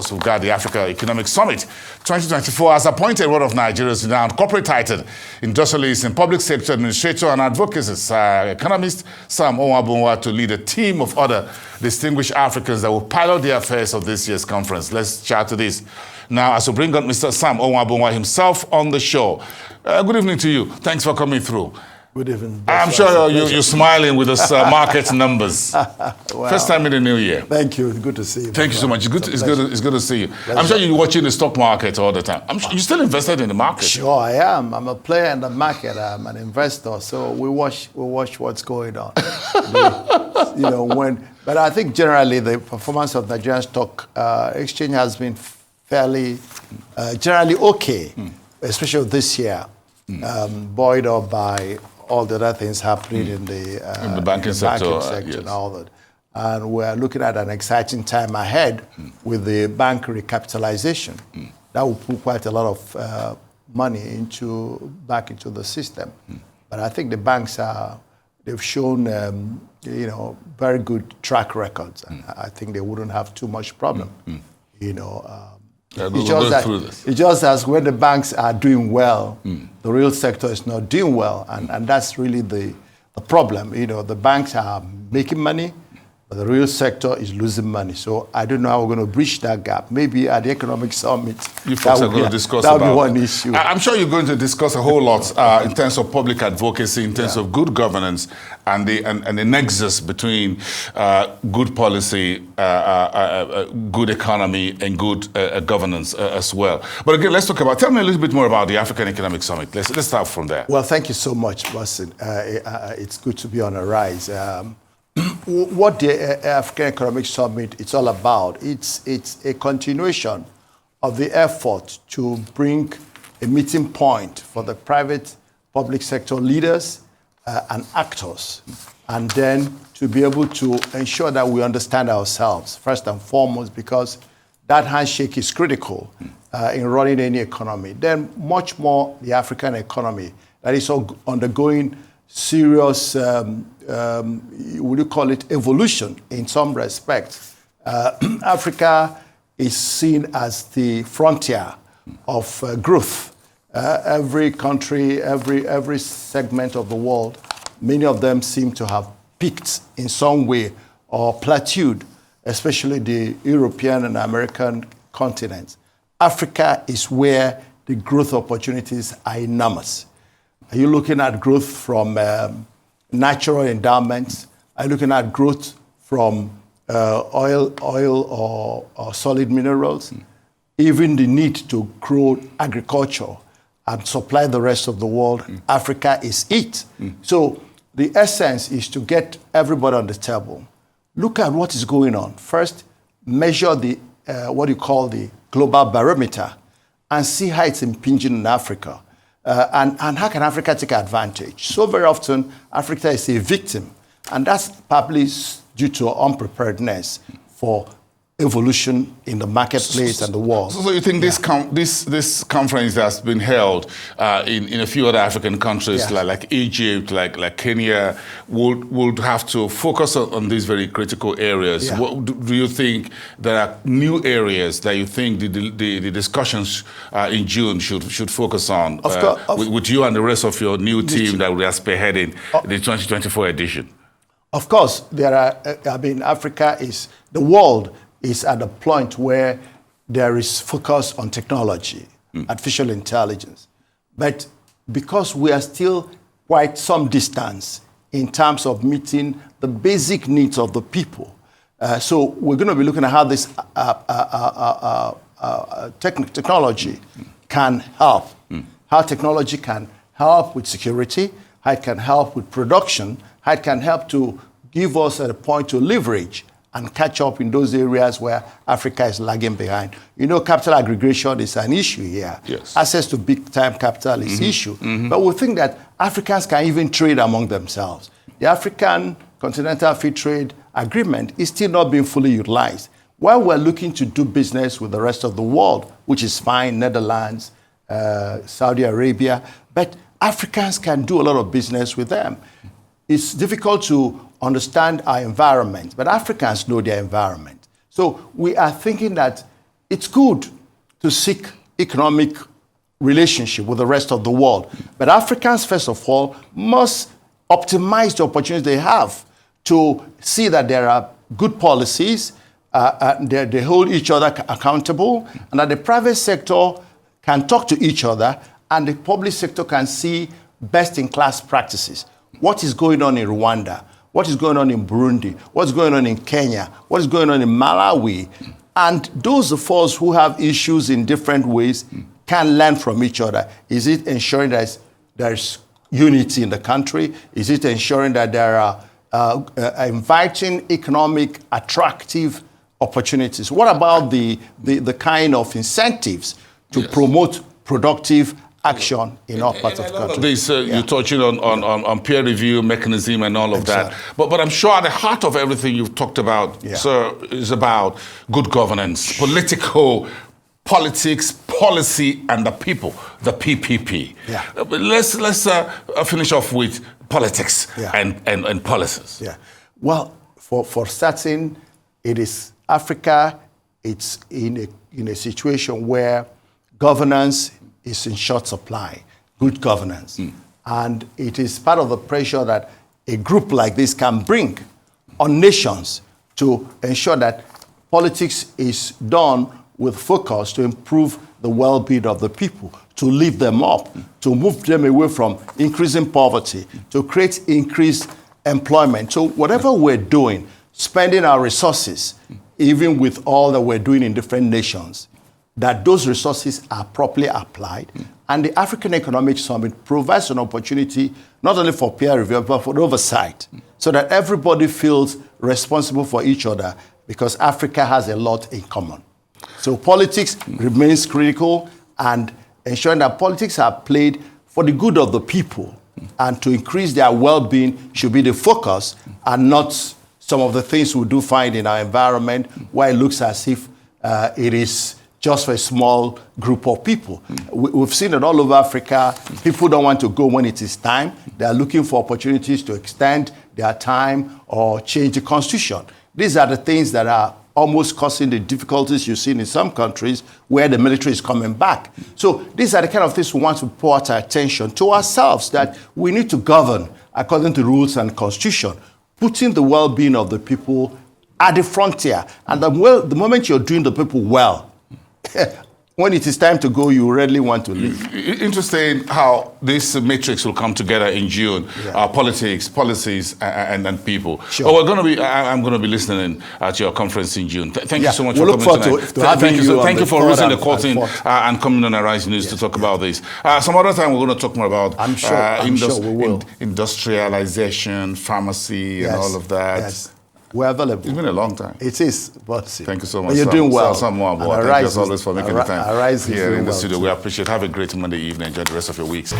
course, we've got the Africa Economic Summit 2024 has appointed one of Nigeria's renowned corporate titan, industrialist and public sector administrator and advocacy economist Sam Ohuabunwa to lead a team of other distinguished Africans that will pilot the affairs of this year's conference. Let's chat to this. Now, as we bring on Mr. Sam Ohuabunwa himself on the show. Good evening to you. Thanks for coming through. Good evening. I'm sure you're smiling with those market numbers. Well, first time in the new year. Thank you. It's good to see you. Thank you so much. It's good to see you. I'm sure you're watching the stock market all the time. I'm sure you're still invested in the market. Sure, I am. I'm a player in the market. I'm an investor. So we watch what's going on. But I think generally the performance of the Nigerian stock exchange has been fairly, generally okay, especially this year, buoyed up by all the other things happening in the banking sector, yes. And all that. And we're looking at an exciting time ahead with the bank recapitalization. That will put quite a lot of money back into the system. But I think the banks they've shown very good track records. And I think they wouldn't have too much problem. It's just as when the banks are doing well, the real sector is not doing well, and that's really the problem. The banks are making money, but the real sector is losing money. So I don't know how we're going to bridge that gap. Maybe at the Economic Summit, you folks are going to discuss that will be one issue. I'm sure you're going to discuss a whole lot in terms of public advocacy, in terms of good governance, and the nexus between good policy, good economy, and good governance as well. But again, tell me a little bit more about the African Economic Summit. Let's start from there. Well, thank you so much, Boston. It's good to be on a rise. What the African Economic Summit is all about, it's a continuation of the effort to bring a meeting point for the private public sector leaders and actors, and then to be able to ensure that we understand ourselves, first and foremost, because that handshake is critical in running any economy. Then much more the African economy that is undergoing serious, would you call it evolution in some respects. Africa is seen as the frontier of growth. Every country, every segment of the world, many of them seem to have peaked in some way or plateaued, especially the European and American continents. Africa is where the growth opportunities are enormous. Are you looking at growth from natural endowments? Are you looking at growth from oil or solid minerals? Even the need to grow agriculture and supply the rest of the world, Africa is it. So the essence is to get everybody on the table. Look at what is going on. First, measure the what you call the global barometer and see how it's impinging on Africa. And how can Africa take advantage? So very often, Africa is a victim, and that's probably due to unpreparedness for evolution in the marketplace and the world. So you think this conference that's been held in a few other African countries like Egypt, like Kenya, would have to focus on these very critical areas? Yeah. What, do you think there are new areas that you think the discussions in June should focus on with you and the rest of your new team that we are spearheading the 2024 edition? Of course, there are. Africa is the world is at a point where there is focus on technology, artificial intelligence. But because we are still quite some distance in terms of meeting the basic needs of the people, so we're going to be looking at how this technology can help, how technology can help with security, how it can help with production, how it can help to give us a point to leverage and catch up in those areas where Africa is lagging behind. Capital aggregation is an issue here. Yes. Access to big-time capital is an issue. But we think that Africans can even trade among themselves. The African Continental Free Trade Agreement is still not being fully utilized. While we're looking to do business with the rest of the world, which is fine, Netherlands, Saudi Arabia, but Africans can do a lot of business with them. It's difficult to understand our environment, but Africans know their environment. So we are thinking that it's good to seek economic relationship with the rest of the world. But Africans, first of all, must optimize the opportunities they have to see that there are good policies, they hold each other accountable, and that the private sector can talk to each other, and the public sector can see best-in-class practices. What is going on in Rwanda? What is going on in Burundi? What's going on in Kenya? What is going on in Malawi? And those of us who have issues in different ways can learn from each other. Is it ensuring that there's unity in the country? Is it ensuring that there are inviting economic, attractive opportunities? What about the kind of incentives to promote productive action in our part of the country? This, you're touching on peer review mechanism and all of that. But I'm sure at the heart of everything you've talked about, sir, is about good governance, politics, policy, and the people, the PPP. Let's finish off with politics and policies. Well, for starting, it is Africa. It's in a situation where governance is in short supply, good governance. And it is part of the pressure that a group like this can bring on nations to ensure that politics is done with focus to improve the well-being of the people, to lift them up, to move them away from increasing poverty, to create increased employment. So whatever we're doing, spending our resources, even with all that we're doing in different nations, that those resources are properly applied. And the African Economic Summit provides an opportunity not only for peer review, but for oversight, so that everybody feels responsible for each other, because Africa has a lot in common. So politics remains critical, and ensuring that politics are played for the good of the people and to increase their well-being should be the focus, and not some of the things we do find in our environment where it looks as if it is just for a small group of people. We've seen it all over Africa. People don't want to go when it is time. They are looking for opportunities to extend their time or change the constitution. These are the things that are almost causing the difficulties you've seen in some countries where the military is coming back. So these are the kind of things we want to put our attention to ourselves, that we need to govern according to rules and constitution, putting the well-being of the people at the frontier. And the moment you're doing the people well, when it is time to go, you readily want to leave. Interesting how this matrix will come together in June. Politics, policies, and people. Sure. Oh, I'm going to be listening at your conference in June. Thank you so much for coming tonight. Thank you for raising the curtain and coming on Arise News to talk about this. Some other time we're going to talk more about I'm sure we will. Industrialization, pharmacy, and all of that. We're available. It's been a long time. It is, but thank you so much. But you're doing well. Thank you as always for making the time Arise here in the well studio. too. We appreciate it. Have a great Monday evening. Enjoy the rest of your weeks.